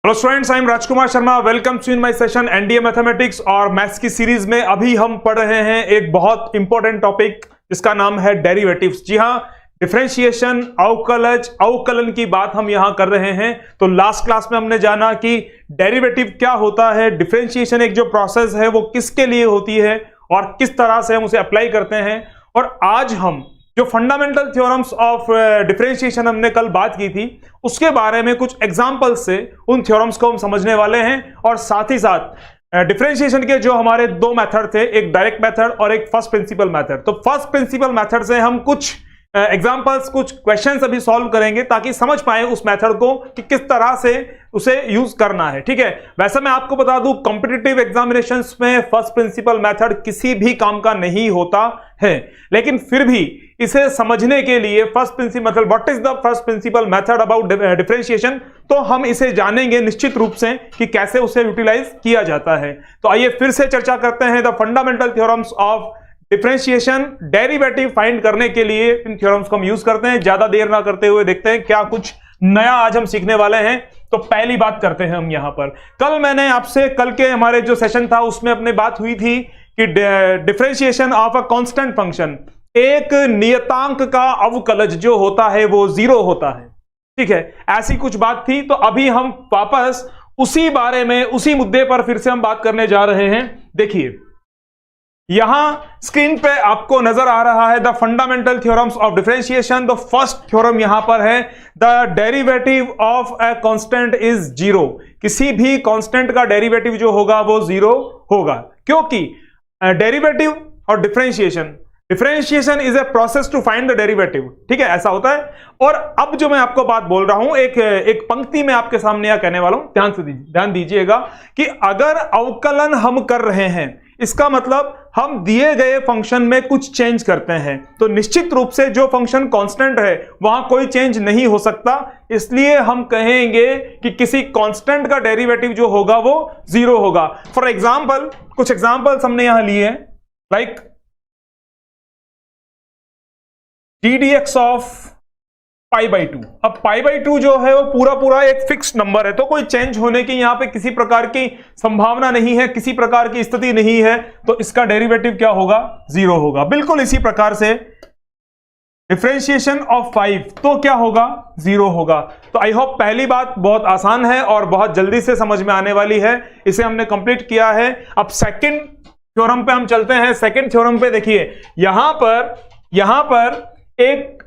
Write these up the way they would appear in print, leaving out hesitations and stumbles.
Hello students, I am Rajkumar Sharma. Welcome to in my session NDA mathematics और maths की series में अभी हम पढ़ रहे हैं एक बहुत इंपॉर्टेंट टॉपिक जिसका नाम है डेरिवेटिव्स। जी हां, डिफरेंशिएशन, अवकलज, अवकलन की बात हम यहां कर रहे हैं। तो लास्ट क्लास में हमने जाना कि डेरिवेटिव क्या होता है, डिफरेंशिएशन एक जो प्रोसेस है वो किसके लिए होती है और किस तरह से हम उसे अप्लाई करते हैं। और आज हम जो फंडामेंटल थ्योरम्स ऑफ डिफरेंशिएशन हमने कल बात की थी उसके बारे में कुछ एग्जांपल्स से उन थ्योरम्स को हम समझने वाले हैं। और साथ ही साथ डिफरेंशिएशन के जो हमारे दो मेथड थे, एक डायरेक्ट मेथड और एक फर्स्ट प्रिंसिपल मेथड। तो फर्स्ट प्रिंसिपल मेथड से हम कुछ एग्जांपल्स, कुछ क्वेश्चंस अभी सॉल्व करेंगे ताकि समझ पाए उस मेथड को कि किस तरह से उसे यूज करना है। ठीक है, वैसे मैं आपको बता दूं कॉम्पिटिटिव एग्जामिनेशंस में फर्स्ट प्रिंसिपल मेथड किसी भी काम का नहीं होता है, लेकिन फिर भी इसे समझने के लिए फर्स्ट प्रिंसिपल मतलब what is the first principle method about differentiation, तो हम इसे जानेंगे निश्चित रूप से कि कैसे उसे यूटिलाइज किया जाता है। तो आइए फिर से चर्चा करते हैं the fundamental theorems of differentiation. Derivative find करने के लिए इन थ्योरम्स को हम यूज करते हैं। ज्यादा देर ना करते हुए देखते हैं क्या कुछ नया आज हम सीखने वाले हैं। तो पहली बात करते हैं हम यहां पर, कल मैंने आपसे, कल के हमारे जो सेशन था उसमें अपने बात हुई थी कि differentiation of a constant function, एक नियतांक का अवकलज जो होता है वो 0 होता है। ठीक है, ऐसी कुछ बात थी। तो अभी हम वापस उसी बारे में, उसी मुद्दे पर फिर से हम बात करने जा रहे हैं। देखिए यहां स्क्रीन पे आपको नजर आ रहा है the fundamental theorems of differentiation. The first theorem यहां पर है the derivative of a constant is 0। किसी भी कांस्टेंट का डेरिवेटिव जो होगा वो 0 होगा, क्योंकि डेरिवेटिव और differentiation is a process to find the derivative. ठीक है, ऐसा होता है। और अब जो मैं आपको बात बोल रहा हूं, एक पंक्ति में आपके सामने यह कहने वाला हूं, ध्यान दीजिएगा कि अगर अवकलन हम कर रहे हैं, इसका मतलब हम दिए गए फंक्शन में कुछ चेंज करते हैं, तो निश्चित रूप से जो फंक्शन कांस्टेंट है वहां कोई चेंज नहीं हो सकता। इसलिए हम कहेंगे कि किसी कांस्टेंट का डेरिवेटिव जो होगा वो 0 होगा। फॉर एग्जांपल, कुछ एग्जांपल्स हमने यहां लिए हैं, लाइक ddx ऑफ π/2। अब π/2 जो है वो पूरा एक फिक्स्ड नंबर है, तो कोई चेंज होने की यहां पे किसी प्रकार की संभावना नहीं है, किसी प्रकार की स्थिति नहीं है, तो इसका डेरिवेटिव क्या होगा? 0 होगा। बिल्कुल इसी प्रकार से डिफरेंशिएशन ऑफ 5 तो क्या होगा? 0 होगा। तो आई होप पहली बात बहुत आसान है और बहुत जल्दी से समझ में आने वाली है, इसे हमने कंप्लीट किया है। अब सेकंड थ्योरम पे हम चलते हैं। सेकंड थ्योरम पे देखिए यहां पर एक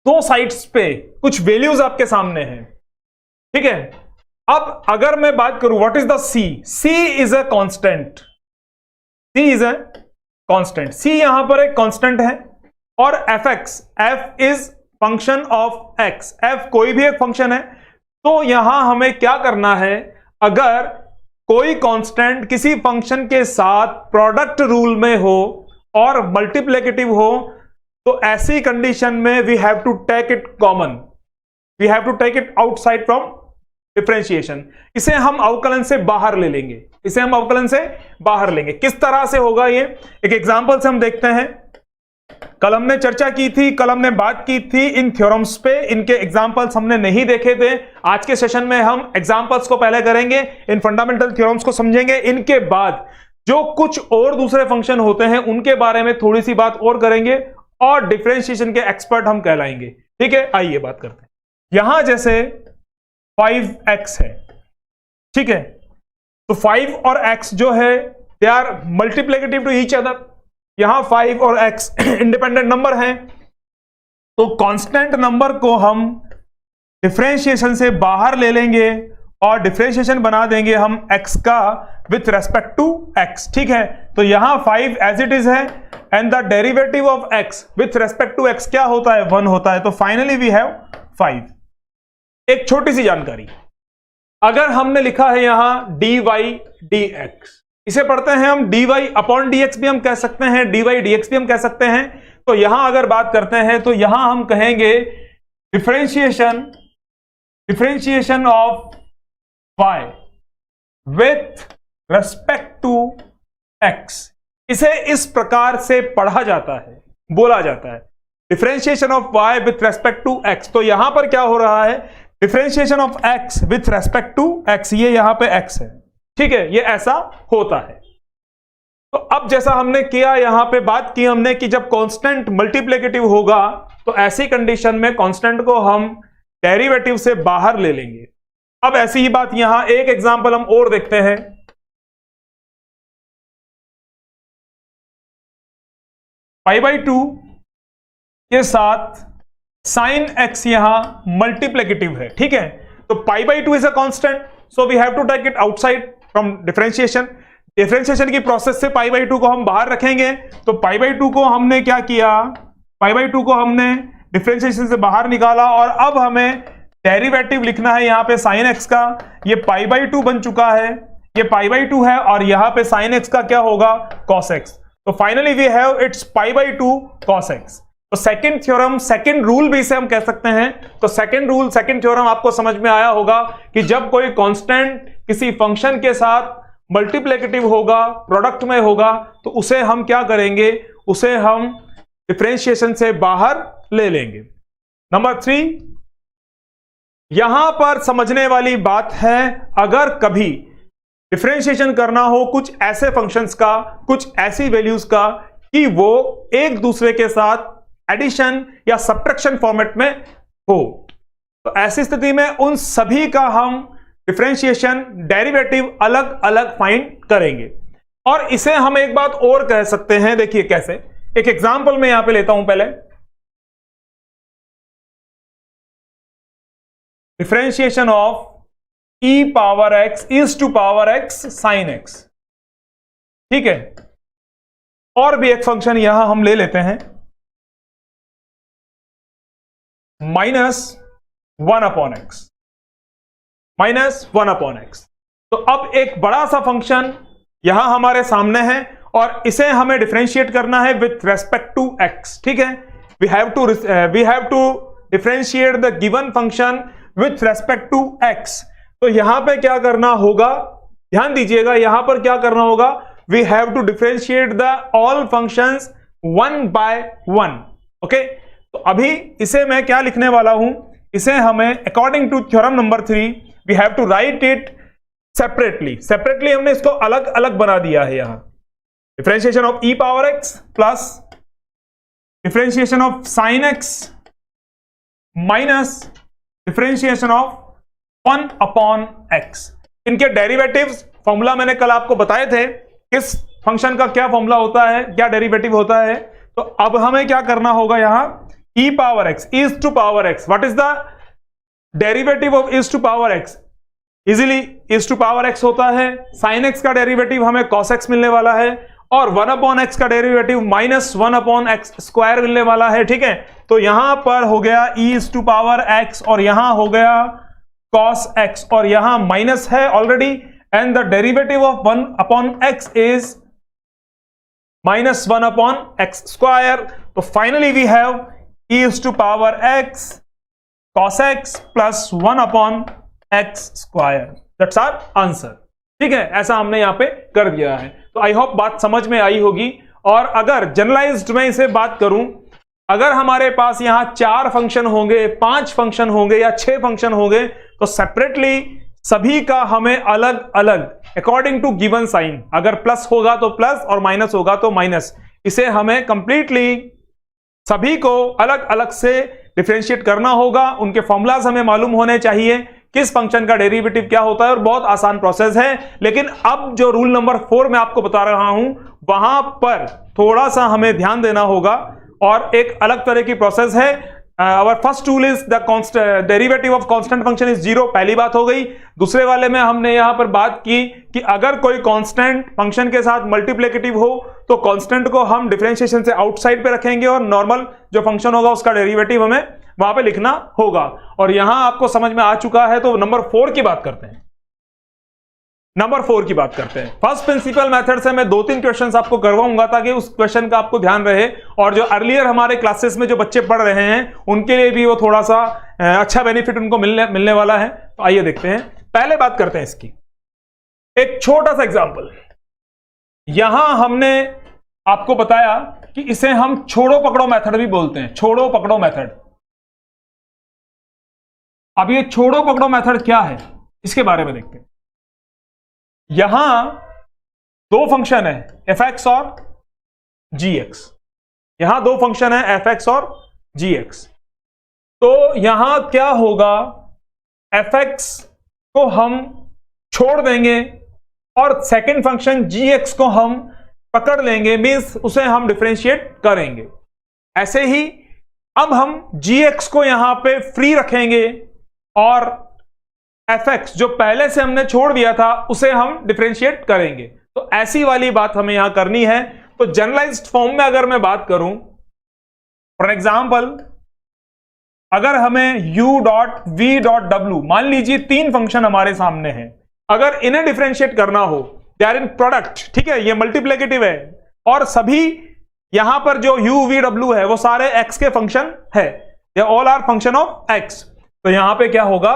दो साइड्स पे कुछ वैल्यूज आपके सामने हैं। ठीक है, अब अगर मैं बात करूं what is the C is a constant. C यहां पर एक कांस्टेंट है और F is function of X. F कोई भी एक फंक्शन है। तो यहां हमें क्या करना है, अगर कोई कांस्टेंट किसी फंक्शन के साथ प्रोडक्ट रूल में हो और मल्टीप्लिकेटिव हो, तो ऐसी कंडीशन में we have to take it common, we have to take it outside from differentiation. इसे हम अवकलन से बाहर ले लेंगे, किस तरह से होगा ये एक एग्जांपल से हम देखते हैं। कल हमने चर्चा की थी, कल हमने बात की थी इन थ्योरम्स पे, इनके एग्जांपल्स हमने नहीं देखे थे। आज के सेशन में हम एग्जांपल्स को पहले करेंगे, इन फंडामेंटल थ्योरम्स को समझेंगे, इनके बाद जो कुछ और दूसरे फंक्शन होते हैं उनके बारे में थोड़ी सी बात और करेंगे और डिफरेंशिएशन के एक्सपर्ट हम कहलाएंगे। ठीक है, आइए बात करते हैं। यहां जैसे 5x है, ठीक है, तो 5 और x जो है they are multiplicative to each other. यहां 5 और x इंडिपेंडेंट नंबर हैं, तो कांस्टेंट नंबर को हम डिफरेंशिएशन से बाहर ले लेंगे और डिफरेंशिएशन बना देंगे हम x का विथ रेस्पेक्ट टू x। ठीक है, तो यहां 5 एज इट इज है and the derivative of x with respect to x क्या होता है? 1 होता है। तो फाइनली वी हैव 5। एक छोटी सी जानकारी, अगर हमने लिखा है यहां dy dx, इसे पढ़ते हैं हम dy अपॉन dx भी हम कह सकते हैं, dy dx भी हम कह सकते हैं। तो यहां अगर बात करते हैं तो यहां हम कहेंगे differentiation of y with respect to x, इसे इस प्रकार से पढ़ा जाता है, बोला जाता है differentiation of y with respect to x। तो यहां पर क्या हो रहा है, differentiation of x with respect to x, ये यहां पे x है, ठीक है, ये ऐसा होता है। तो अब जैसा हमने किया, यहां पे बात की हमने कि जब कांस्टेंट मल्टीप्लिकेटिव होगा तो ऐसी कंडीशन में कांस्टेंट को हम डेरिवेटिव से बाहर ले लेंगे। अब ऐसी ही बात यहां एक एग्जांपल हम और देखते हैं। π/2 के साथ sin x यहां मल्टीप्लिकेटिव है, ठीक है। तो π/2 is a constant, so we have to take it outside from differentiation. Differentiation की प्रोसेस से π/2 को हम बाहर रखेंगे। तो π/2 को हमने क्या किया, π/2 को हमने डिफरेंशिएशन से बाहर निकाला और अब हमें डेरिवेटिव लिखना है यहां पे sin x का। ये π/2 बन चुका है, ये π/2 है और यहां पे sin x का क्या होगा, cos x। तो finally we have it's π/2 cos x। तो सेकंड थ्योरम, सेकंड रूल भी इसे हम कह सकते हैं। तो सेकंड रूल, सेकंड थ्योरम आपको समझ में आया होगा कि जब कोई कांस्टेंट किसी फंक्शन के साथ मल्टीप्लिकेटिव होगा, प्रोडक्ट में होगा, तो उसे हम क्या करेंगे, उसे हम डिफरेंशिएशन से बाहर ले लेंगे। नंबर 3, यहां पर समझने वाली बात है, अगर कभी डिफरेंशिएशन करना हो कुछ ऐसे फंक्शंस का, कुछ ऐसी वैल्यूज का कि वो एक दूसरे के साथ एडिशन या सब्ट्रैक्शन फॉर्मेट में हो, तो ऐसी स्थिति में उन सभी का हम डिफरेंशिएशन, डेरिवेटिव अलग अलग फाइंड करेंगे। और इसे हम एक बात और कह सकते हैं, देखिए कैसे, एक एग्जांपल मैं यहां पे लेता हूं पहले। Differentiation of e⁻x is to power x sin x, ठीक है। और भी एक फंक्शन यहां हम ले लेते हैं, -1/x, -1/x। तो अब एक बड़ा सा फंक्शन यहां हमारे सामने है और इसे हमें डिफरेंशिएट करना है विथ रेस्पेक्ट टू x, ठीक है। We have to differentiate the given function with respect to x। तो यहां पे क्या करना होगा, ध्यान दीजिएगा, यहां पर क्या करना होगा, we have to differentiate the all functions 1 by 1, okay. तो अभी इसे मैं क्या लिखने वाला हूं, इसे हमें according to theorem number 3 we have to write it separately हमने इसको अलग अलग बना दिया है। यहां differentiation of e⁻x plus differentiation of sin x minus differentiation of 1/x। इनके डेरिवेटिव्स फॉर्मूला मैंने कल आपको बताए थे, किस फंक्शन का क्या फॉर्मूला होता है, क्या डेरिवेटिव होता है। तो अब हमें क्या करना होगा, यहां e⁻x is to power x, what is the derivative of is to power x, easily is to power x होता है। sin x का डेरिवेटिव हमें cos x मिलने वाला है और 1/x का डेरिवेटिव -1/x² मिलने वाला है, ठीक है। तो यहां पर हो गया e⁻x और यहां हो गया cos x और यहां माइनस है already, and the derivative of 1/x is -1/x²। तो finally we have e⁻x cos x plus 1/x²। That's our answer, ठीक है। ऐसा हमने यहां पे कर दिया है। तो आई होप बात समझ में आई होगी। और अगर जनरलाइज्ड में इसे बात करूं, अगर हमारे पास यहां 4 फंक्शन होंगे, 5 फंक्शन होंगे या 6 फंक्शन होंगे, तो सेपरेटली सभी का हमें अलग अलग अकॉर्डिंग टू गिवन साइन, अगर प्लस होगा तो प्लस और माइनस होगा तो माइनस, इसे हमें कंप्लीटली सभी को अलग अलग से डिफरेंशिएट करना होगा। उनके फॉर्मूलाज हमें मालूम होने चाहिए, किस फंक्शन का डेरिवेटिव क्या होता है, और बहुत आसान प्रोसेस है। लेकिन अब जो रूल नंबर 4 मैं आपको बता रहा हूं, वहां पर थोड़ा सा हमें ध्यान देना होगा और एक अलग तरह की प्रोसेस है। Our first rule is the derivative of constant function is 0, पहली बात हो गई। दूसरे वाले में हमने यहां पर बात की कि अगर कोई कांस्टेंट फंक्शन के साथ मल्टीप्लिकेटिव हो तो कांस्टेंट को हम डिफरेंशिएशन से आउटसाइड पे रखेंगे और नॉर्मल जो फंक्शन होगा उसका डेरिवेटिव हमें वहां पे लिखना होगा। और यहां आपको समझ में आ चुका है, तो नंबर 4 की बात करते हैं। नंबर 4 की बात करते हैं। फर्स्ट प्रिंसिपल मेथड से मैं 2-3 क्वेश्चंस आपको करवाऊंगा ताकि उस क्वेश्चन का आपको ध्यान रहे, और जो अर्लियर हमारे क्लासेस में जो बच्चे पढ़ रहे हैं उनके लिए भी वो थोड़ा सा अच्छा बेनिफिट उनको मिलने वाला है। तो आइए देखते हैं, पहले बात करते हैं इसकी। एक छोटा सा एग्जांपल, यहां हमने आपको बताया कि इसे हम छोड़ो पकड़ो मेथड भी बोलते हैं, छोड़ो पकड़ो मेथड। अब ये छोड़ो पकड़ो मेथड क्या है इसके बारे में देखते हैं। यहां दो फंक्शन है fx और gx, यहां दो फंक्शन है fx और gx। तो यहां क्या होगा, fx को हम छोड़ देंगे और सेकंड फंक्शन gx को हम पकड़ लेंगे, मींस उसे हम डिफरेंशिएट करेंगे। ऐसे ही अब हम gx को यहां पे फ्री रखेंगे और fx जो पहले से हमने छोड़ दिया था उसे हम डिफरेंशिएट करेंगे। तो ऐसी वाली बात हमें यहां करनी है। तो जनरलाइज्ड फॉर्म में अगर मैं बात करूं, फॉर एग्जांपल अगर हमें u dot v dot w, मान लीजिए तीन फंक्शन हमारे सामने हैं, अगर इन्हें डिफरेंशिएट करना हो, दे आर इन प्रोडक्ट, ठीक है, ये मल्टीप्लिकेटिव है और सभी यहां पर जो u v w है वो सारे x के फंक्शन है, ये all are function of x। तो यहां पे क्या होगा,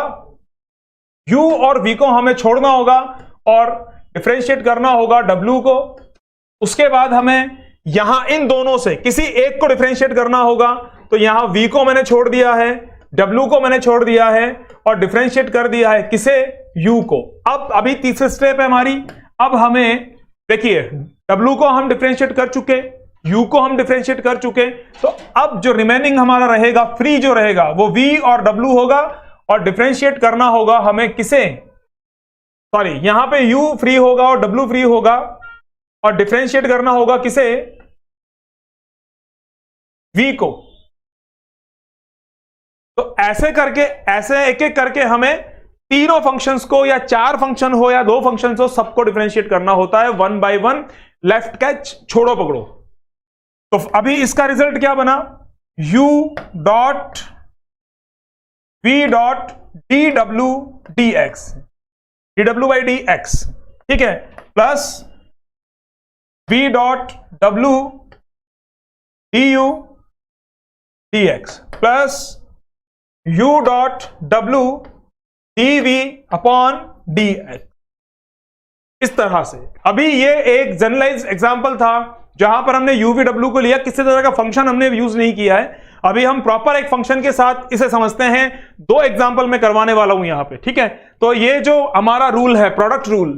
u और v को हमें छोड़ना होगा और डिफरेंशिएट करना होगा w को। उसके बाद हमें यहां इन दोनों से किसी एक को डिफरेंशिएट करना होगा। तो यहां v को मैंने छोड़ दिया है, w को मैंने छोड़ दिया है और डिफरेंशिएट कर दिया है किसे, u को। अब अभी तीसरी स्टेप है हमारी। अब हमें देखिए w को हम डिफरेंशिएट कर चुके, u को हम डिफरेंशिएट कर चुके, तो अब जो रिमेनिंग हमारा रहेगा, फ्री जो रहेगा, वो v और w होगा और डिफरेंशिएट करना होगा हमें किसे, सॉरी यहां पे u फ्री होगा और w फ्री होगा और डिफरेंशिएट करना होगा किसे, v को। तो ऐसे करके, ऐसे एक एक करके हमें तीनों फंक्शंस को, या चार फंक्शन हो या दो फंक्शंस हो, सबको डिफरेंशिएट करना होता है one by one, left catch छोड़ो पकड़ो। तो अभी इसका रिजल्ट क्या बना, u dot v dot dw dx, dw by dx, ठीक है, plus v dot w du dx plus u dot w dv upon dx। इस तरह से अभी ये एक जनरलाइज्ड एग्जांपल था जहां पर हमने u v w को लिया, किसी तरह का फंक्शन हमने यूज नहीं किया है। अभी हम प्रॉपर एक फंक्शन के साथ इसे समझते हैं। दो एग्जांपल मैं करवाने वाला हूं यहां पे, ठीक है। तो ये जो हमारा रूल है प्रोडक्ट रूल,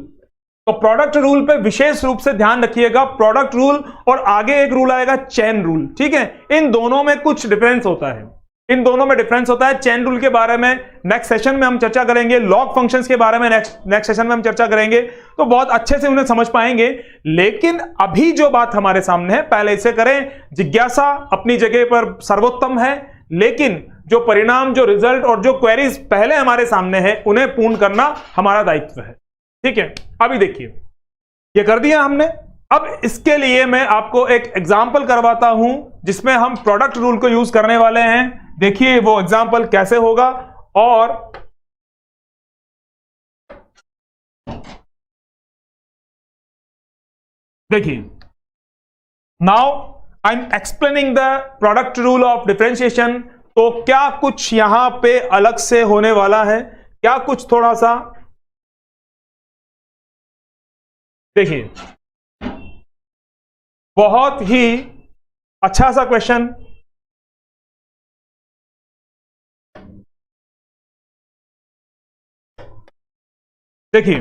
तो प्रोडक्ट रूल पे विशेष रूप से ध्यान रखिएगा। प्रोडक्ट रूल और आगे एक रूल आएगा चेन रूल, ठीक है। इन दोनों में कुछ डिफरेंस होता है, इन दोनों में डिफरेंस होता है। चेन रूल के बारे में नेक्स्ट सेशन में हम चर्चा करेंगे, लॉग फंक्शंस के बारे में नेक्स्ट सेशन में हम चर्चा करेंगे, तो बहुत अच्छे से उन्हें समझ पाएंगे। लेकिन अभी जो बात हमारे सामने है, पहले इसे करें। जिज्ञासा अपनी जगह पर सर्वोत्तम है, लेकिन जो परिणाम, जो रिजल्ट और जो क्वेरीज पहले हमारे सामने है, उन्हें पूर्ण करना हमारा दायित्व है, ठीक है। अभी देखिए ये कर दिया हमने। अब इसके लिए मैं आपको एक एग्जाम्पल करवाता हूं जिसमें हम प्रोडक्ट रूल को यूज करने वाले हैं। देखिए वो एग्जाम्पल कैसे होगा। और देखिए, now I am explaining the product rule of differentiation. तो क्या कुछ यहां पे अलग से होने वाला है, क्या कुछ थोड़ा सा, देखिए बहुत ही अच्छा सा क्वेश्चन। देखिए,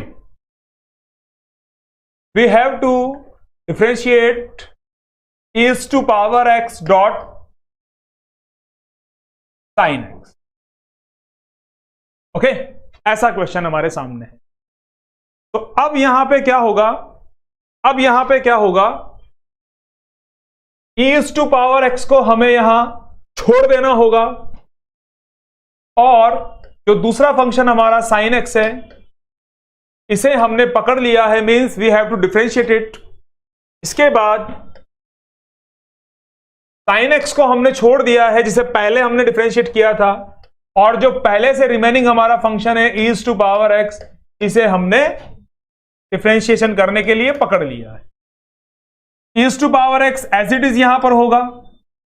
we have to differentiate is to power x dot sine x, okay, ऐसा क्वेश्चन हमारे सामने है। तो अब यहां पे क्या होगा, अब यहां पे क्या होगा, इज टू पावर x को हमें यहां छोड़ देना होगा और जो दूसरा फंक्शन हमारा साइन x है इसे हमने पकड़ लिया है, means we have to differentiate it. इसके बाद साइन x को हमने छोड़ दिया है जिसे पहले हमने डिफरेंशिएट किया था, और जो पहले से रिमेनिंग हमारा फंक्शन है इज टू पावर x, इसे हमने डिफरेंशिएशन करने के लिए पकड़ लिया है। Is to power x as it is यहां पर होगा।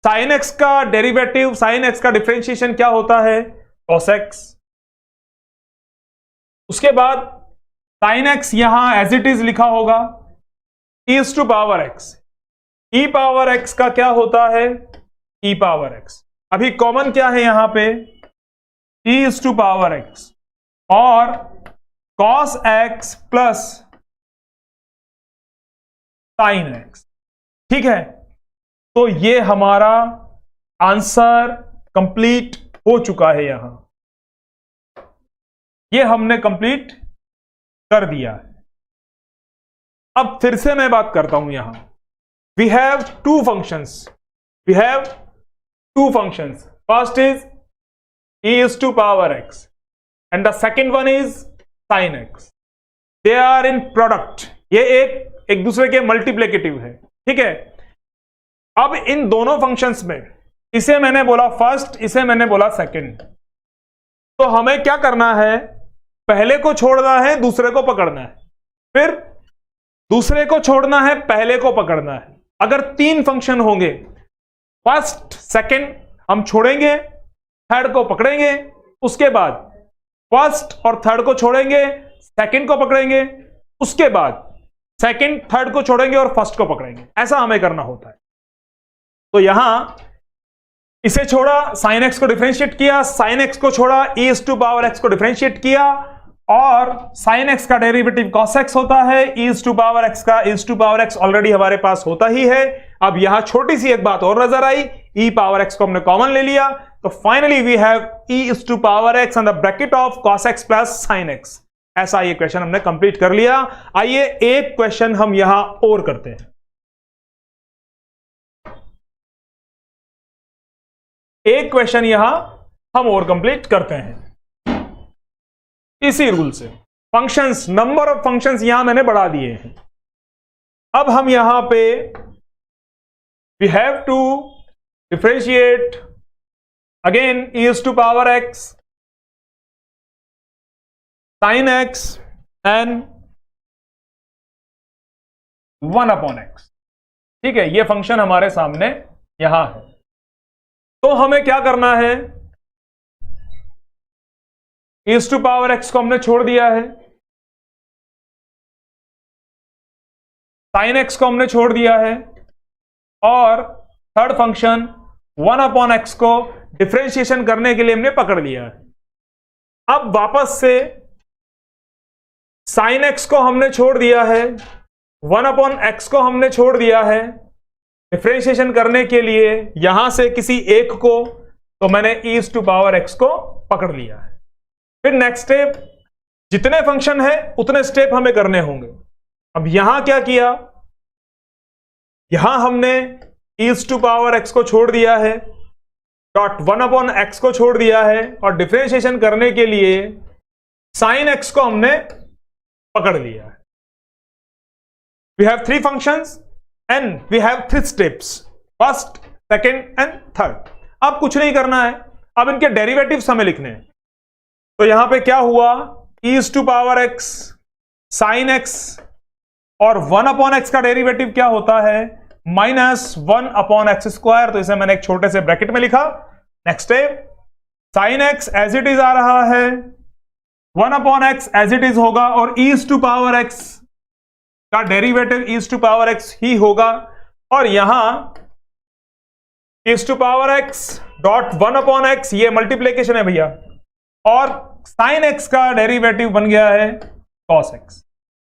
साइन x का डेरिवेटिव, साइन x का डिफरेंशिएशन क्या होता है, cos x। उसके बाद साइन x यहां एज इट इज लिखा होगा, is to power x। E power x का क्या होता है, ई पावर x। अभी कॉमन क्या है यहां पे, e⁻x और cos x plus sin x। ठीक है, तो ये हमारा आंसर कंप्लीट हो चुका है। यहां ये हमने कंप्लीट कर दिया है। अब फिर से मैं बात करता हूं। यहां we have two functions, first is e⁻x and the second one is sin x. They are in product, ये एक दूसरे के मल्टीप्लिकेटिव है। ठीक है, अब इन दोनों फंक्शंस में इसे मैंने बोला फर्स्ट, इसे मैंने बोला सेकंड, तो हमें क्या करना है, पहले को छोड़ना है, दूसरे को पकड़ना है, फिर दूसरे को छोड़ना है, पहले को पकड़ना है। अगर तीन फंक्शन होंगे, फर्स्ट सेकंड हम छोड़ेंगे, थर्ड को पकड़ेंगे, उसके बाद फर्स्ट और थर्ड को छोड़ेंगे, सेकंड को पकड़ेंगे, उसके बाद सेकंड थर्ड को छोड़ेंगे और फर्स्ट को पकड़ेंगे। ऐसा हमें करना होता है। तो यहां इसे छोड़ा, sin x को डिफरेंशिएट किया, sin x को छोड़ा, e⁻x को डिफरेंशिएट किया, और sin x का डेरिवेटिव cos x होता है, e⁻x का e⁻x ऑलरेडी हमारे पास होता ही है। अब यहां छोटी सी एक बात और नजर आई, e⁻x को हमने कॉमन ले लिया, तो finally we have e⁻x on the bracket of cos x plus sin x। ऐसा ये क्वेश्चन हमने कंप्लीट कर लिया। आइए एक क्वेश्चन हम यहां और करते हैं। एक क्वेश्चन यहां हम और कंप्लीट करते हैं इसी रूल से। फंक्शंस, नंबर ऑफ फंक्शंस यहां मैंने बढ़ा दिए हैं। अब हम यहां पे we have to differentiate again e⁻x, sin x and 1/x। ठीक है, ये फंक्शन हमारे सामने यहां है। तो हमें क्या करना है, e⁻x को हमने छोड़ दिया है, sin x को हमने छोड़ दिया है, और थर्ड फंक्शन 1/x को डिफरेंशिएशन करने के लिए हमने पकड़ लिया है। अब वापस से sin x को हमने छोड़ दिया है, 1/x को हमने छोड़ दिया है डिफरेंशिएशन करने के लिए यहां से किसी एक को, तो मैंने e⁻x को पकड़ लिया है। फिर नेक्स्ट स्टेप, जितने फंक्शन है उतने स्टेप हमें करने होंगे। अब यहां क्या किया, यहां हमने e⁻x को छोड़ दिया है, डॉट 1/x को छोड़ दिया है, और डिफरेंशिएशन करने के लिए sin x को हमने पकड़ लिया है। We have three functions and we have three steps, first, second and third. अब कुछ नहीं करना है, अब इनके डेरिवेटिव्स हमें लिखने हैं। तो यहां पे क्या हुआ, e⁻x, sin x और 1/x का डेरिवेटिव क्या होता है, -1/x²। तो इसे मैंने एक छोटे से ब्रैकेट में लिखा। Next step, sin x as it is आ रहा है, 1/x एज इट इज होगा, और e⁻x का डेरिवेटिव e⁻x ही होगा। और यहां e⁻x डॉट 1/x, ये मल्टीप्लीकेशन है भैया, और sin x का डेरिवेटिव बन गया है cos x।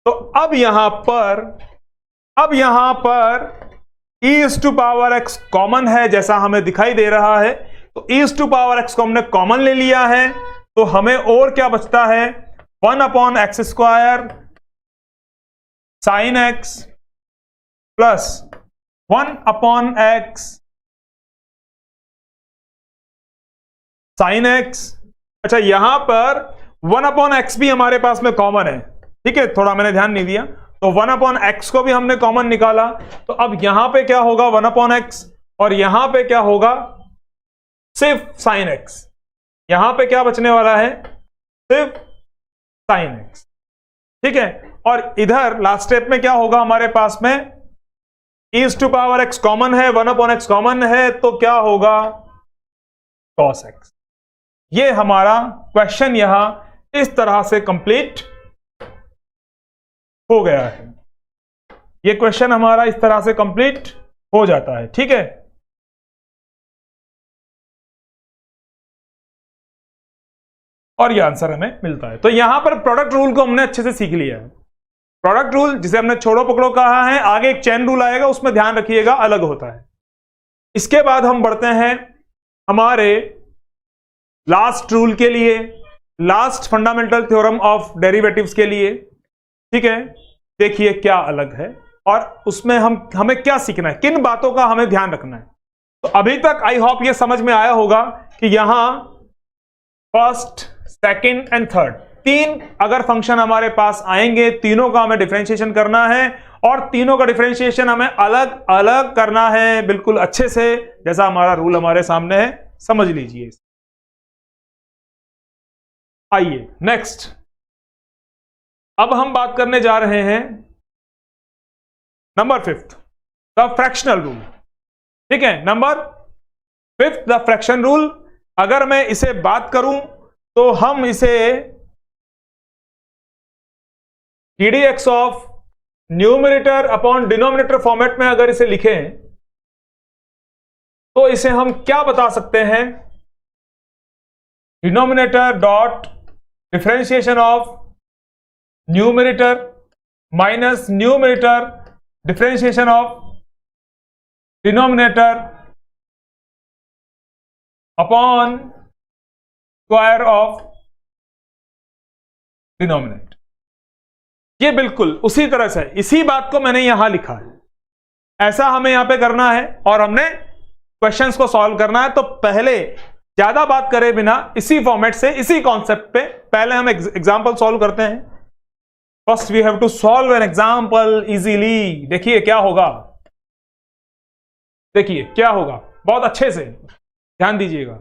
तो अब यहां पर e⁻x कॉमन है, जैसा हमें दिखाई दे रहा है। तो e⁻x को हमने कॉमन ले लिया है, तो हमें और क्या बचता है, 1/x² sin x plus 1/x sin x। अच्छा, यहां पर 1/x भी हमारे पास में कॉमन है। ठीक है, थोड़ा मैंने ध्यान नहीं दिया, तो 1/x को भी हमने कॉमन निकाला। तो अब यहां पे क्या होगा, 1/x, और यहां पे क्या होगा, सिर्फ sin x। यहां पे क्या बचने वाला है, सिर्फ sin x। ठीक है, और इधर लास्ट स्टेप में क्या होगा, हमारे पास में e⁻x कॉमन है, 1/x कॉमन है, तो क्या होगा, cos x। ये हमारा क्वेश्चन यहां इस तरह से कंप्लीट हो गया है। ये क्वेश्चन हमारा इस तरह से कंप्लीट हो जाता है। ठीक है, और ये आंसर हमें मिलता है। तो यहां पर प्रोडक्ट रूल को हमने अच्छे से सीख लिया है। प्रोडक्ट रूल जिसे हमने छोड़ो पकड़ो कहा है, आगे एक चेन रूल आएगा, उसमें ध्यान रखिएगा अलग होता है। इसके बाद हम बढ़ते हैं हमारे लास्ट रूल के लिए, last fundamental theorem of derivatives के लिए। ठीक है, देखिए क्या अलग है और उसमें हमें क्या सीखना है, किन बातों का हमें ध्यान रखना है। तो अभी तक आई होप ये समझ में आया होगा कि यहां फर्स्ट, सेकंड एंड थर्ड, तीन अगर फंक्शन हमारे पास आएंगे, तीनों का हमें डिफरेंशिएशन करना है और तीनों का डिफरेंशिएशन हमें अलग अलग करना है, बिल्कुल अच्छे से, जैसा हमारा रूल हमारे सामने है, समझ लीजिए। आइए नेक्स्ट, अब हम बात करने जा रहे हैं number 5th, the fractional rule. ठीक है, number 5th the fraction rule. अगर मैं इसे बात करूं तो हम इसे टीडीएक्स of numerator upon denominator format में अगर इसे लिखें तो इसे हम क्या बता सकते हैं, denominator dot differentiation of numerator minus numerator differentiation of denominator upon square of denominator. ये बिल्कुल उसी तरह से, इसी बात को मैंने यहां लिखा है, ऐसा हमें यहां पे करना है और हमने क्वेश्चंस को सॉल्व करना है। तो पहले ज्यादा बात करे बिना इसी फॉर्मेट से, इसी कॉन्सेप्ट पे पहले हम एग्जांपल सॉल्व करते हैं। First we have to solve an example easily. देखिए क्या होगा, देखिए क्या होगा, बहुत अच्छे से ध्यान दीजिएगा।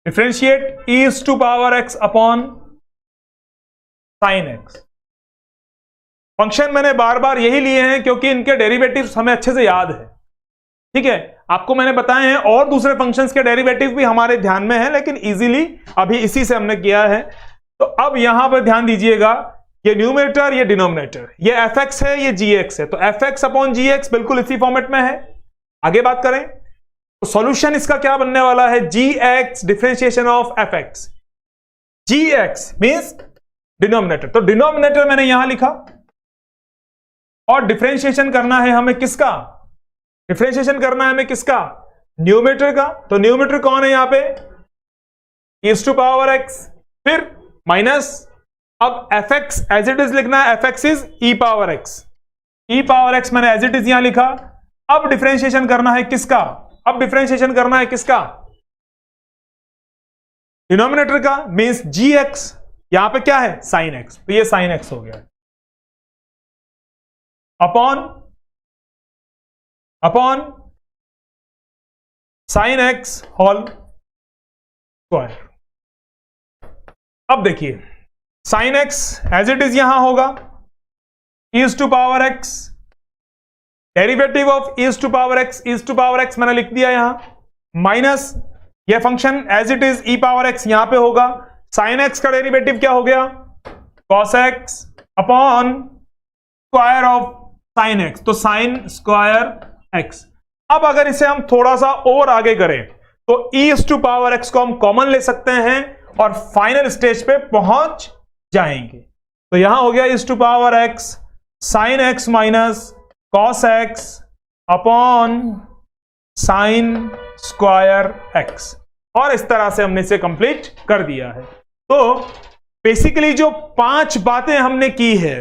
Differentiate e is to power x upon sine x. Function मैंने बार बार यही लिए हैं क्योंकि इनके डेरिवेटिव्स हमें अच्छे से याद है। ठीक है, आपको मैंने बताए हैं और दूसरे फंक्शंस के डेरिवेटिव भी हमारे ध्यान में है, लेकिन इजीली अभी इसी से हमने किया है। तो अब यहां पर ध्यान दीजिएगा, ये न्यूमरेटर, ये डिनोमिनेटर, ये एफ एक्स है, ये जी एक्स है। तो एफ एक्स अपॉन जी एक्स बिल्कुल इसी फॉर्मेट में है। आगे बात करें तो सॉल्यूशन इसका क्या बनने वाला है, G X differentiation of F X. G X means denominator, तो डिनोमिनेटर मैंने यहां लिखा और डिफरेंशिएशन करना है हमें किसका, डिफरेंशिएशन करना है हमें किसका, न्यूमरेटर का। तो न्यूमरेटर कौन है यहां पे, ईज टू पावर एक्स, फिर माइनस, अब f x as it is लिखना है, f x is e power x, e power x मैंने एज इट इज यहां लिखा। अब डिफरेंशिएशन करना है किसका, अब डिफरेंशिएशन करना है किसका, डिनोमिनेटर का, मींस जी एक्स, यहां पे क्या है साइन एक्स, तो ये साइन एक्स हो गया, upon sine x whole square. अब देखिए sine x as it is यहां होगा, e is to power x, derivative of e is to power x, e is to power x मैंने लिख दिया यहां, माइनस ये function as it is e power x यहां पे होगा, साइन एक्स का डेरिवेटिव क्या हो गया, cos x upon square of sine x, तो साइन स्क्वायर एक्स। अब अगर इसे हम थोड़ा सा और आगे करें तो ईज टू पावर एक्स को हम कॉमन ले सकते हैं और फाइनल स्टेज पे पहुंच जाएंगे। तो यहां हो गया e is to power x sine x minus cos x upon sine square x, और इस तरह से हमने इसे कंप्लीट कर दिया है। तो बेसिकली जो 5 बातें हमने की है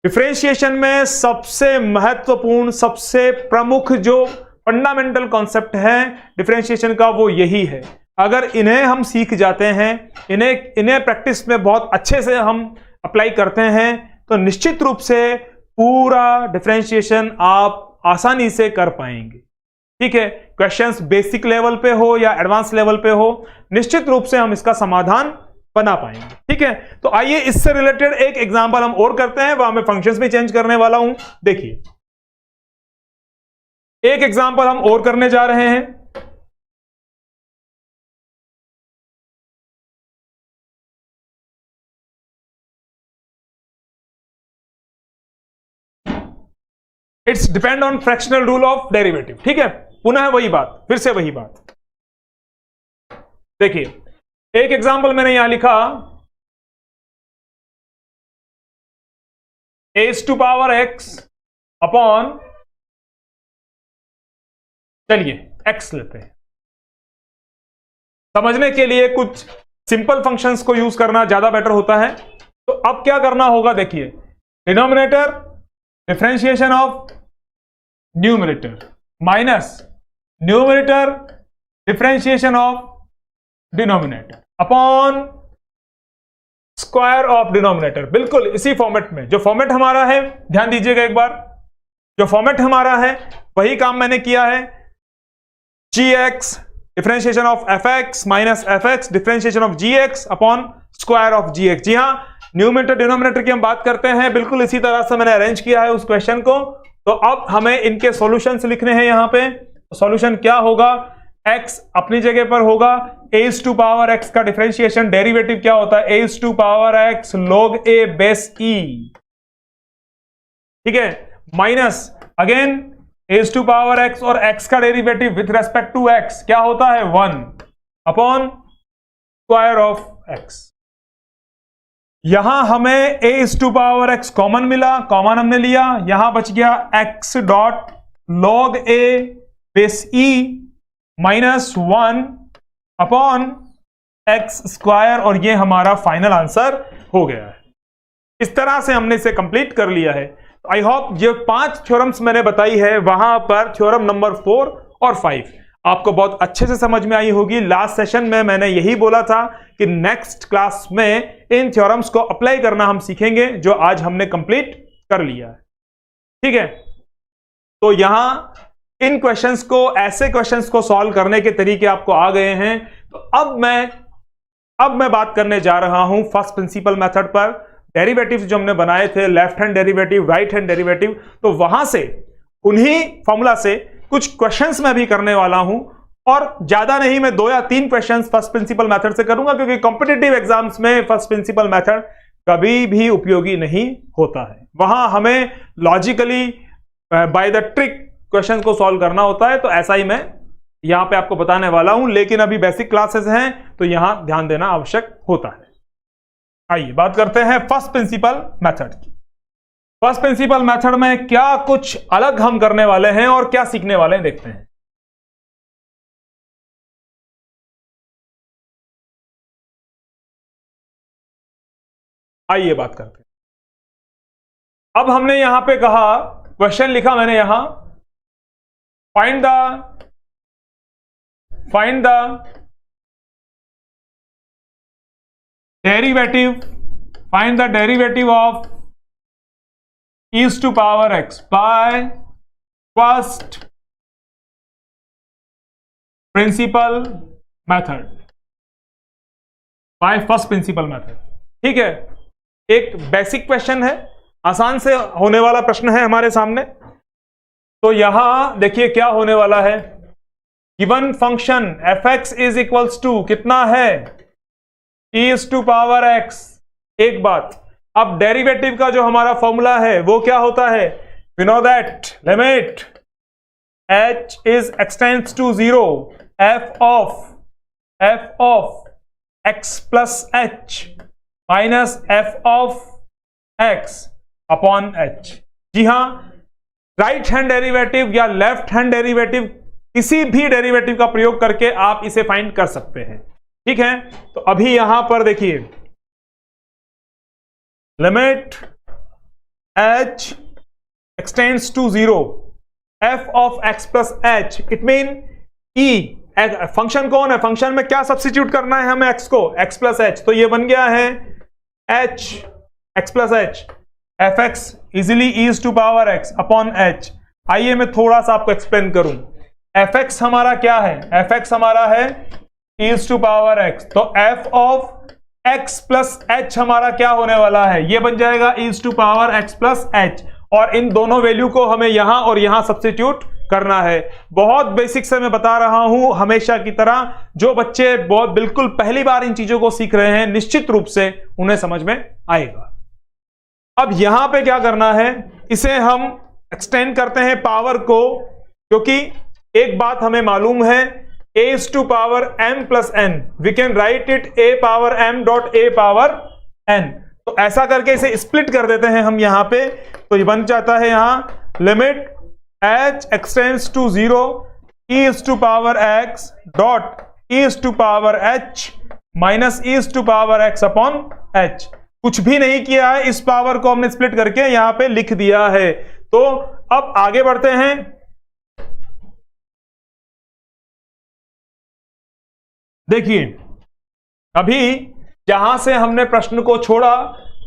डिफरेंशिएशन में, सबसे महत्वपूर्ण, सबसे प्रमुख जो फंडामेंटल कॉन्सेप्ट है डिफरेंशिएशन का वो यही है। अगर इन्हें हम सीख जाते हैं, इन्हें प्रैक्टिस में बहुत अच्छे से हम अप्लाई करते हैं तो निश्चित रूप से पूरा डिफरेंशिएशन आप आसानी से कर पाएंगे। ठीक है, क्वेश्चंस बेसिक लेवल पे हो या एडवांस लेवल पे हो, निश्चित रूप से हम इसका समाधान बना पाएंगे। ठीक है, तो आइए इससे रिलेटेड एक एग्जांपल हम और करते हैं, वहां मैं फंक्शंस भी चेंज करने वाला हूं। देखिए एक एग्जांपल हम और करने जा रहे हैं। It's depend on fractional rule of derivative. ठीक है, पुनः वही बात, फिर से वही बात। देखिए एक एग्जांपल मैंने यहां लिखा, a⁻x अपॉन, चलिए x लेते हैं। समझने के लिए कुछ सिंपल फंक्शंस को यूज करना ज्यादा बेटर होता है। तो अब क्या करना होगा, देखिए denominator differentiation of numerator minus numerator differentiation of denominator upon square of denominator. बिल्कुल इसी फॉर्मेट में, जो फॉर्मेट हमारा है, ध्यान दीजिएगा एक बार, जो फॉर्मेट हमारा है वही काम मैंने किया है। gx differentiation of fx minus fx differentiation of gx upon square of gx। जी हां, न्यूमरेटर डिनोमिनेटर की हम बात करते हैं, बिल्कुल इसी तरह से मैंने अरेंज किया है उस क्वेश्चन को। तो अब हमें इनके सॉल्यूशंस लिखने हैं यहां पे। तो सॉल्यूशन क्या होगा, x अपनी जगह पर होगा, a⁻x का डिफरेंशिएशन डेरिवेटिव क्या होता है, a⁻x log a base e, ठीक है, माइनस अगेन a⁻x और x का derivative with respect to x क्या होता है 1 अपॉन स्क्वायर ऑफ x। यहां हमें a⁻x कॉमन मिला, कॉमन हमने लिया, यहां बच गया x dot log a base e minus 1 upon x square, और ये हमारा फाइनल आंसर हो गया है। इस तरह से हमने इसे कंप्लीट कर लिया है। आई होप ये 5 थ्योरम्स मैंने बताई है, वहां पर थ्योरम नंबर 4 और 5 आपको बहुत अच्छे से समझ में आई होगी। लास्ट सेशन में मैंने यही बोला था कि नेक्स्ट क्लास में इन थ्योरम्स को अप्लाई करना हम सीखेंगे, जो आज हमने कंप्लीट कर लिया है। ठीक है, तो यहां इन क्वेश्चंस को, ऐसे क्वेश्चंस को सॉल्व करने के तरीके आपको आ गए हैं। तो अब मैं बात करने जा रहा हूं फर्स्ट प्रिंसिपल मेथड पर। डेरिवेटिव्स जो हमने बनाए थे, left hand derivative, right hand derivative, तो वहां से, उन्हीं फॉर्मूला से कुछ क्वेश्चंस मैं भी करने वाला हूं, और ज्यादा नहीं, मैं 2 या 3 क्वेश्चंस फर्स्ट प्रिंसिपल मेथड से करूंगा, क्योंकि कॉम्पिटिटिव एग्जाम्स में फर्स्ट प्रिंसिपल मेथड कभी भी उपयोगी नहीं होता है। वहां हमें logically by the trick question को सॉल्व करना होता है। तो ऐसा ही मैं यहां पे आपको बताने वाला हूं, लेकिन अभी बेसिक क्लासेस हैं तो यहां ध्यान देना आवश्यक होता है। आइए बात करते हैं फर्स्ट प्रिंसिपल मेथड की। फर्स्ट प्रिंसिपल मेथड में क्या कुछ अलग हम करने वाले हैं और क्या सीखने वाले हैं, देखते हैं। आइए बात करते हैं। अब हमने यहां पे कहा, क्वेश्चन लिखा मैंने यहां, find the derivative, find the derivative of e⁻x by first principle method, by first principle method. ठीक है, एक बेसिक क्वेश्चन है, आसान से होने वाला प्रश्न है हमारे सामने। तो यहां देखिए क्या होने वाला है, given function fx is equals to कितना है, e⁻x। एक बात, अब डेरिवेटिव का जो हमारा फॉर्मूला है वो क्या होता है, we know that limit h is extends to 0 f of x plus h minus f of x upon h। जी हां, राइट हैंड डेरिवेटिव या लेफ्ट हैंड डेरिवेटिव, किसी भी डेरिवेटिव का प्रयोग करके आप इसे फाइंड कर सकते हैं। ठीक है, तो अभी यहां पर देखिए, limit h extends to 0 f of x plus h, it mean e, function कौन है, फंक्शन में क्या सब्स्टिट्यूट करना है हमें, x को, x प्लस h, तो ये बन गया है h x plus h, fx easily e⁻x upon h। आइए मैं थोड़ा सा आपको एक्सप्लेन करूं, fx हमारा क्या है, fx हमारा है e⁻x, तो f of x plus h हमारा क्या होने वाला है, ये बन जाएगा e⁻x प्लस h, और इन दोनों वैल्यू को हमें यहां और यहां सब्स्टिट्यूट करना है। बहुत बेसिक से मैं बता रहा हूं, हमेशा की तरह जो बच्चे बहुत बिल्कुल पहली बार इन चीजों को सीख रहे हैं, निश्चित रूप से उन्हें समझ में आएगा। अब यहां पे क्या करना है, इसे हम एक्सटेंड करते हैं पावर को, क्योंकि एक बात हमें मालूम है, a is to power m plus n, we can write it a power m dot a power n। तो ऐसा करके इसे स्प्लिट कर देते हैं हम यहां पे, तो ये बन जाता है यहां limit h extends to 0 e is to power x dot e is to power h minus e is to power x upon h। कुछ भी नहीं किया है, इस पावर को हमने स्प्लिट करके यहां पे लिख दिया है। तो अब आगे बढ़ते हैं। देखिए अभी जहां से हमने प्रश्न को छोड़ा,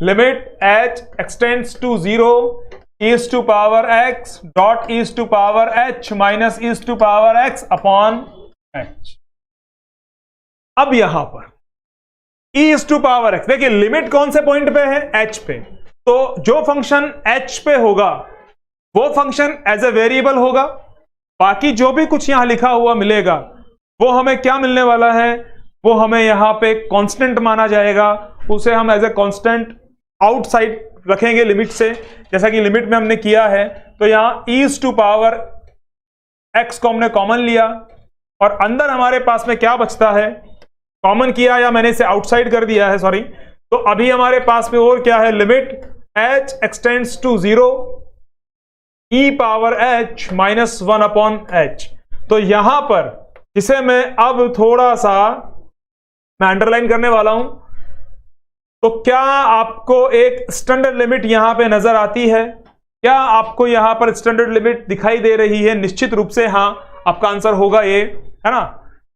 limit h extends to 0 e is to power x dot e is to power h minus e is to power x upon h। अब यहां पर e is to power x, देखिए लिमिट कौन से पॉइंट पे है, h पे, तो जो फंक्शन h पे होगा वो फंक्शन एज ए वेरिएबल होगा, बाकी जो भी कुछ यहां लिखा हुआ मिलेगा वो हमें क्या मिलने वाला है, वो हमें यहां पे कांस्टेंट माना जाएगा, उसे हम एज ए कांस्टेंट आउटसाइड रखेंगे लिमिट से, जैसा कि लिमिट में हमने किया है। तो यहां e is to power x को हमने कॉमन लिया और अंदर हमारे पास में क्या बचता है, कॉमन किया या मैंने इसे आउटसाइड कर दिया है, सॉरी। तो अभी हमारे पास में और क्या है, limit h extends to 0 e power h minus 1 upon h। तो यहां पर जिसे मैं अब थोड़ा सा मैं अंडरलाइन करने वाला हूं, तो क्या आपको एक स्टैंडर्ड लिमिट यहां पे नजर आती है, क्या आपको यहां पर स्टैंडर्ड लिमिट दिखाई दे रही है? निश्चित रूप से हाँ, आपका आंसर होगा ये, है ना।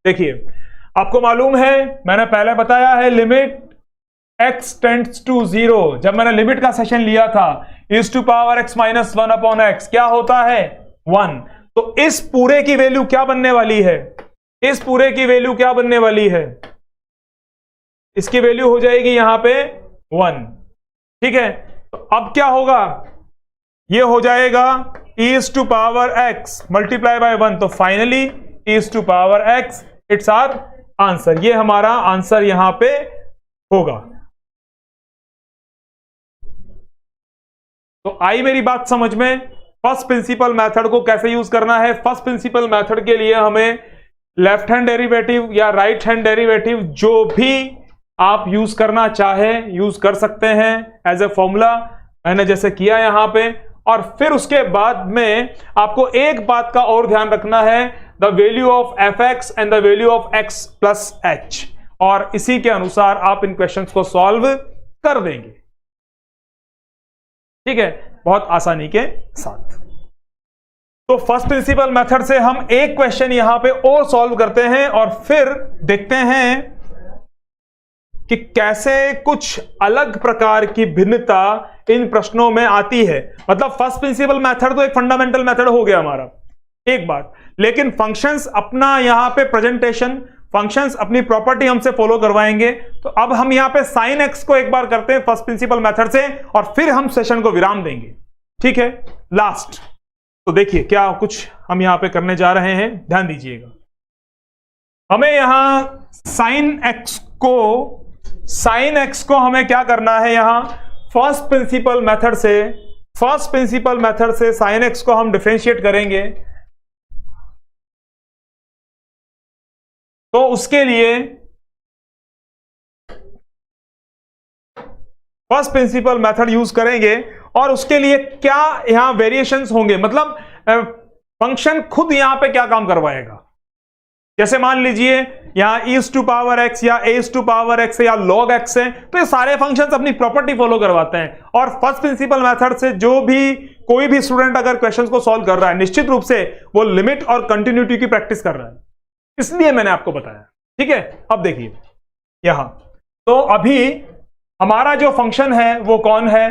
देखिए आपको मालूम है, मैंने पहले बताया है, लिमिट x टेंड्स टू 0, जब मैंने लिमिट का सेशन लिया था, is to power x minus 1 upon x क्या होता है, 1। तो इस पूरे की वैल्यू क्या बनने वाली है, इस पूरे की वैल्यू क्या बनने वाली है, इसकी वैल्यू हो जाएगी यहां पे 1, ठीक है। तो अब क्या होगा, ये हो जाएगा e is to power x multiply by 1, तो finally e is to power x, it's our answer. ये हमारा आंसर यहां पे होगा। तो आई मेरी बात समझ में। फर्स्ट प्रिंसिपल मेथड को कैसे यूज करना है, फर्स्ट प्रिंसिपल मेथड के लिए हमें लेफ्ट हैंड डेरिवेटिव या राइट हैंड डेरिवेटिव जो भी आप यूज करना चाहे यूज कर सकते हैं एज ए फॉर्मूला, मैंने जैसे किया यहां पे। और फिर उसके बाद में आपको एक बात का और ध्यान रखना है, the value of F x and the value of x plus H, और इसी के अनुसार आप इन क्वेश्चंस को सॉल्व कर देंगे, ठीक है, बहुत आसानी के साथ। तो फर्स्ट प्रिंसिपल मेथड से हम एक क्वेश्चन यहां पे और सॉल्व करते हैं और फिर देखते हैं कि कैसे कुछ अलग प्रकार की भिन्नता इन प्रश्नों में आती है। मतलब फर्स्ट प्रिंसिपल मेथड तो एक फंडामेंटल मेथड हो गया हमारा, एक बात, लेकिन फंक्शंस अपना यहां पे प्रेजेंटेशन, फंक्शंस अपनी प्रॉपर्टी हमसे फॉलो करवाएंगे। तो अब हम यहां पे साइन एक्स को एक बार करते हैं फर्स्ट प्रिंसिपल मेथड से और फिर हम सेशन को विराम देंगे, ठीक है, लास्ट। तो देखिए क्या कुछ हम यहां पे करने जा रहे हैं, ध्यान दीजिएगा। हमें यहां साइन एक्स को हमें क्या करना है, यहां फर्स्ट प्रिंसिपल मेथड से साइन एक्स को हम डिफरेंशिएट करेंगे। तो उसके लिए फर्स्ट प्रिंसिपल मेथड यूज करेंगे और उसके लिए क्या यहां वेरिएशंस होंगे, मतलब फंक्शन खुद यहां पे क्या काम करवाएगा। जैसे मान लीजिए यहां e is to power x या a is to power x या log x है, तो ये सारे फंक्शंस अपनी प्रॉपर्टी फॉलो करवाते हैं। और फर्स्ट प्रिंसिपल मेथड से जो भी कोई भी स्टूडेंट अगर क्वेश्चंस को सॉल्व कर रहा है, निश्चित रूप से वो लिमिट और कंटिन्यूटी की प्रैक्टिस कर रहा है, इसलिए मैंने आपको बताया, ठीक है। अब देखिए यहां, तो अभी हमारा जो फंक्शन है वो कौन है,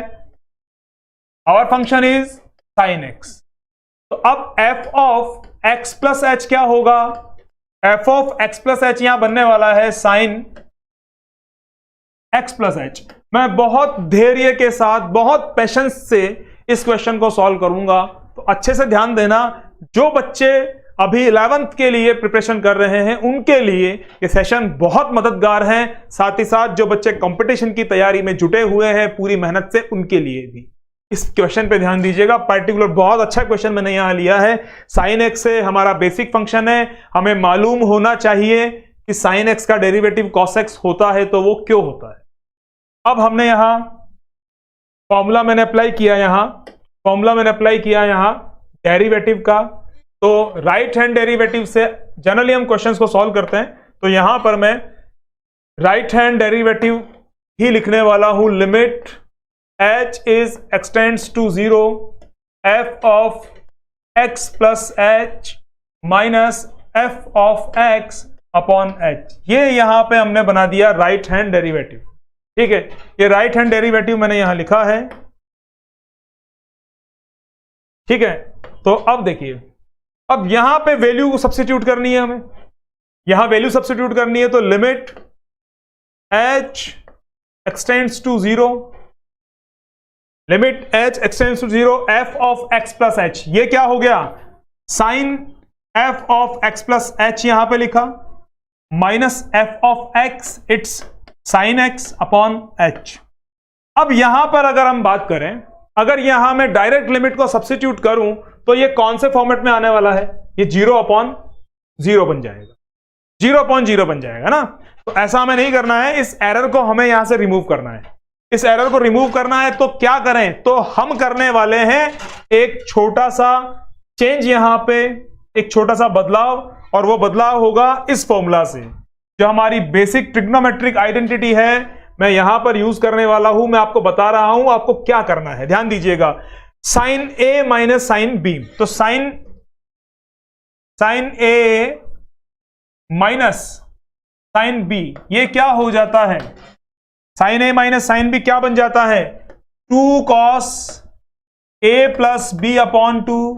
our function is sine x. तो अब f of x plus h क्या होगा, f of x plus h यहां बनने वाला है साइन x प्लस एच। मैं बहुत धैर्य के साथ, बहुत पेशेंस से इस क्वेश्चन को सॉल्व करूंगा, तो अच्छे से ध्यान देना। जो बच्चे अभी 11th के लिए प्रिपरेशन कर रहे हैं उनके लिए ये सेशन बहुत मददगार है, साथ ही साथ जो बच्चे कंपटीशन की तैयारी में जुटे हुए हैं पूरी मेहनत से, उनके लिए भी। इस क्वेश्चन पे ध्यान दीजिएगा, पर्टिकुलर बहुत अच्छा क्वेश्चन मैंने यहां लिया है। साइन एक्स से हमारा बेसिक फंक्शन है, हमें मालूम होना चाहिए कि साइन एक्स का डेरिवेटिव कॉस एक्स होता है तो वो क्यों होता है। अब हमने यहां फॉर्मूला मैंने अप्लाई किया, यहां डेरिवेटिव का। तो राइट हैंड डेरिवेटिव से जनरली हम क्वेश्चंस को सॉल्व करते हैं, तो यहां पर मैं राइट हैंड डेरिवेटिव ही लिखने वाला हूं। Limit h is extends to 0 f of x plus h minus f of x upon h। ये यहां पे हमने बना दिया राइट हैंड डेरिवेटिव। ठीक है, ये राइट हैंड डेरिवेटिव मैंने यहां लिखा है। ठीक है, तो अब देखिए, अब यहां पे वैल्यू को सब्स्टिट्यूट करनी है, हमें यहां वैल्यू सब्स्टिट्यूट करनी है। तो limit h extends to 0, limit h extends to 0 f of x plus h। ये क्या हो गया, sine f of x plus h यहां पे लिखा, minus f of x, it's sine x upon h। अब यहां पर अगर हम बात करें, अगर यहां मैं डायरेक्ट लिमिट को सब्स्टिट्यूट करूं तो ये कौन से फॉर्मेट में आने वाला है, ये 0 अपॉन 0 बन जाएगा, 0 अपॉन 0 बन जाएगा ना। तो ऐसा हमें नहीं करना है, इस एरर को हमें यहां से रिमूव करना है। इस एरर को रिमूव करना है तो क्या करें, तो हम करने वाले हैं एक छोटा सा चेंज, यहां पे एक छोटा सा बदलाव, और वो बदलाव होगा इस फॉर्मूला से, जो हमारी बेसिक ट्रिग्नोमेट्रिक आइडेंटिटी है, मैं यहां पर यूज करने वाला हूं। मैं आपको बता रहा हूं आपको क्या करना है, ध्यान दीजिएगा। Sine A minus sine B, तो sine A minus sine B, ये क्या हो जाता है, sine A minus sine B क्या बन जाता है, 2 cos a plus B upon 2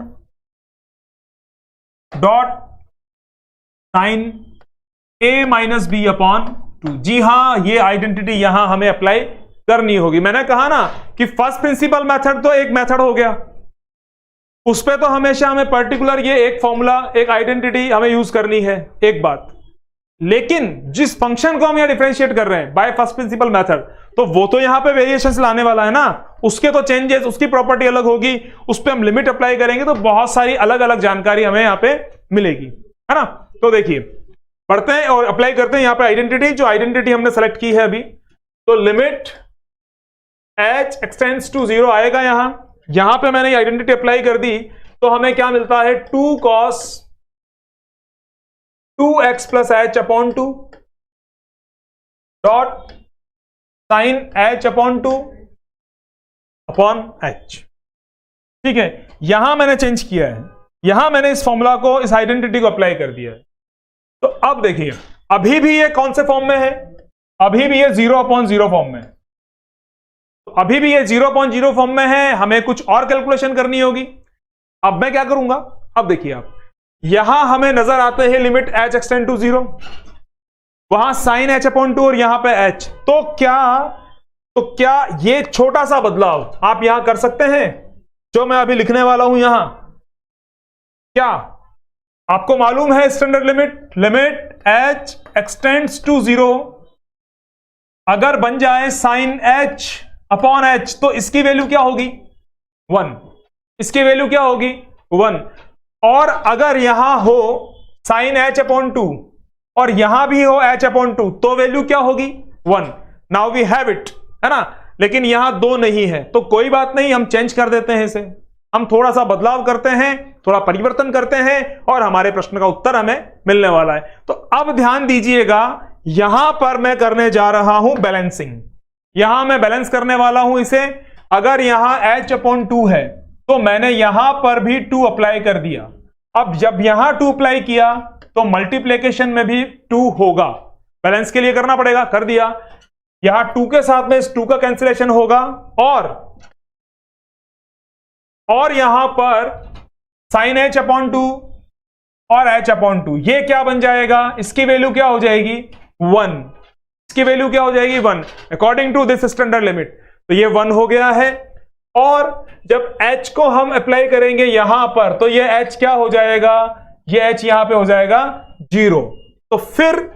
dot sine A minus B upon 2। जी हां, ये आइडेंटिटी यहां हमें अप्लाई करनी होगी। मैंने कहा ना कि फर्स्ट प्रिंसिपल मेथड तो एक मेथड हो गया, उस पे तो हमेशा हमें पर्टिकुलर ये एक फॉर्मूला, एक आइडेंटिटी हमें यूज करनी है, एक बात। लेकिन जिस फंक्शन को हम यहां डिफरेंशिएट कर रहे हैं बाय फर्स्ट प्रिंसिपल मेथड, तो वो तो यहां पे वेरिएशंस लाने वाला है ना, उसके तो चेंजेस, उसकी प्रॉपर्टी अलग होगी, उस पे हम लिमिट अप्लाई करेंगे, तो बहुत सारी अलग अलग जानकारी हमें यहां पे मिलेगी, है ना। तो देखिए, पढ़ते हैं और अप्लाई करते हैं यहां पे आइडेंटिटी, जो आइडेंटिटी हमने सेलेक्ट की है अभी। तो लिमिट h एक्सटेंड्स टू 0 आएगा, यहां पे मैंने आइडेंटिटी अप्लाई कर दी, तो हमें क्या मिलता है, 2 cos 2x plus h upon 2 dot sine h upon 2 upon h। ठीक है, यहां मैंने चेंज किया है, यहां मैंने इस फॉर्मूला को, इस आइडेंटिटी को अप्लाई कर दिया है। तो अब देखिए, अभी भी ये कौन से फॉर्म में है, अभी भी ये 0 अपॉन 0 फॉर्म में, तो अभी भी ये 0 अपॉन 0 फॉर्म में है, हमें कुछ और कैलकुलेशन करनी होगी। अब मैं क्या करूंगा, अब देखिए आप, यहां हमें नजर आते हैं लिमिट h एक्सटेंड टू 0, वहां साइन h अपॉन 2 और यहां पे h। तो क्या ये छोटा सा बदलाव आप यहां कर सकते हैं, जो मैं अभी लिखने वाला हूं यहां। क्या आपको मालूम है standard limit h extends to 0 अगर बन जाए साइन h अपॉन h, तो इसकी वैल्यू क्या होगी, 1। इसकी वैल्यू क्या होगी, 1। और अगर यहां हो साइन h अपॉन 2 और यहां भी हो h अपॉन 2, तो वैल्यू क्या होगी, 1। नाउ वी हैव इट, है ना। लेकिन यहां 2 नहीं है, तो कोई बात नहीं, हम चेंज कर देते हैं इसे, हम थोड़ा सा बदलाव करते हैं, थोड़ा परिवर्तन करते हैं, और हमारे प्रश्न का उत्तर हमें मिलने वाला है। तो अब ध्यान दीजिएगा, यहां पर मैं करने जा रहा हूं बैलेंसिंग, यहां मैं बैलेंस करने वाला हूं इसे। अगर यहां h अपॉन 2 है, तो मैंने यहां पर भी 2 अप्लाई कर दिया। अब जब यहां 2 अप्लाई किया, तो मल्टीप्लिकेशन में भी 2 होगा, बैलेंस के लिए करना पड़ेगा, कर दिया। यहां 2 के साथ में इस 2 का कैंसिलेशन होगा, और यहां पर साइन h अपॉन 2 और h अपॉन 2, ये क्या बन जाएगा, इसकी वैल्यू क्या हो जाएगी, 1। इसकी वैल्यू क्या हो जाएगी, 1 according to this standard limit. तो ये 1 हो गया है, और जब h को हम अप्लाई करेंगे यहां पर, तो ये h क्या हो जाएगा, ये h यहां पे हो जाएगा 0। तो फिर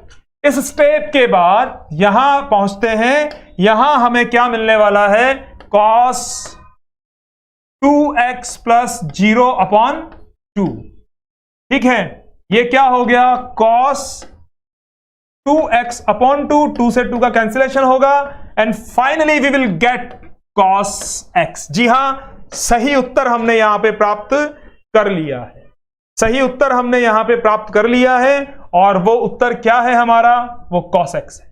इस स्टेप के बाद यहां पहुंचते हैं, यहां हमें क्या मिलने वाला है, cos 2x प्लस 0/2। ठीक है, ये क्या हो गया, cos 2x/2, 2 से 2 का कैंसिलेशन होगा, and finally we will get cos x। जी हां, सही उत्तर हमने यहां पे प्राप्त कर लिया है, सही उत्तर हमने यहां पे प्राप्त कर लिया है, और वो उत्तर क्या है हमारा, वो cos x है।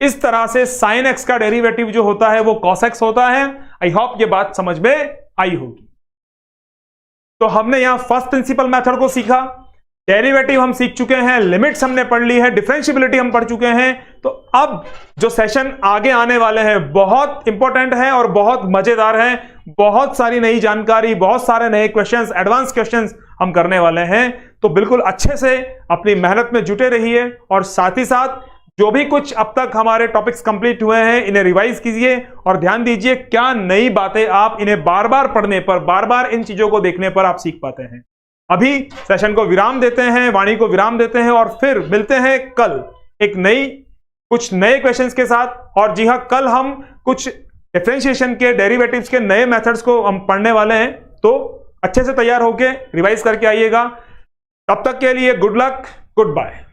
इस तरह से sin x का डेरिवेटिव जो होता है वो cos x होता है। आई होप ये बात समझ में आई होगी। तो हमने यहां फर्स्ट प्रिंसिपल मेथड को सीखा, डेरिवेटिव हम सीख चुके हैं, लिमिट्स हमने पढ़ ली है, डिफरेंशियबिलिटी हम पढ़ चुके हैं। तो अब जो सेशन आगे आने वाले हैं बहुत इंपॉर्टेंट है और बहुत मजेदार है, बहुत सारी नई जानकारी, बहुत सारे नए क्वेश्चंस, एडवांस क्वेश्चंस हम करने वाले हैं। तो बिल्कुल अच्छे से अपनी मेहनत में जुटे रहिए, और साथ ही साथ जो भी कुछ अब तक हमारे टॉपिक्स कंप्लीट हुए हैं इन्हें रिवाइज कीजिए, और ध्यान दीजिए क्या नई बातें आप इन्हें बार बार पढ़ने पर, बार बार इन चीजों को देखने पर आप सीख पाते हैं। अभी सेशन को विराम देते हैं, वाणी को विराम देते हैं, और फिर मिलते हैं कल एक कुछ नए क्वेश्चंस के साथ। और जी हां, कल हम कुछ डिफरेंशिएशन के, डेरिवेटिव्स के नए मेथड्स को हम पढ़ने वाले हैं। तो अच्छे से तैयार होके रिवाइज करके आइएगा। तब तक के लिए गुड लक, गुड बाय।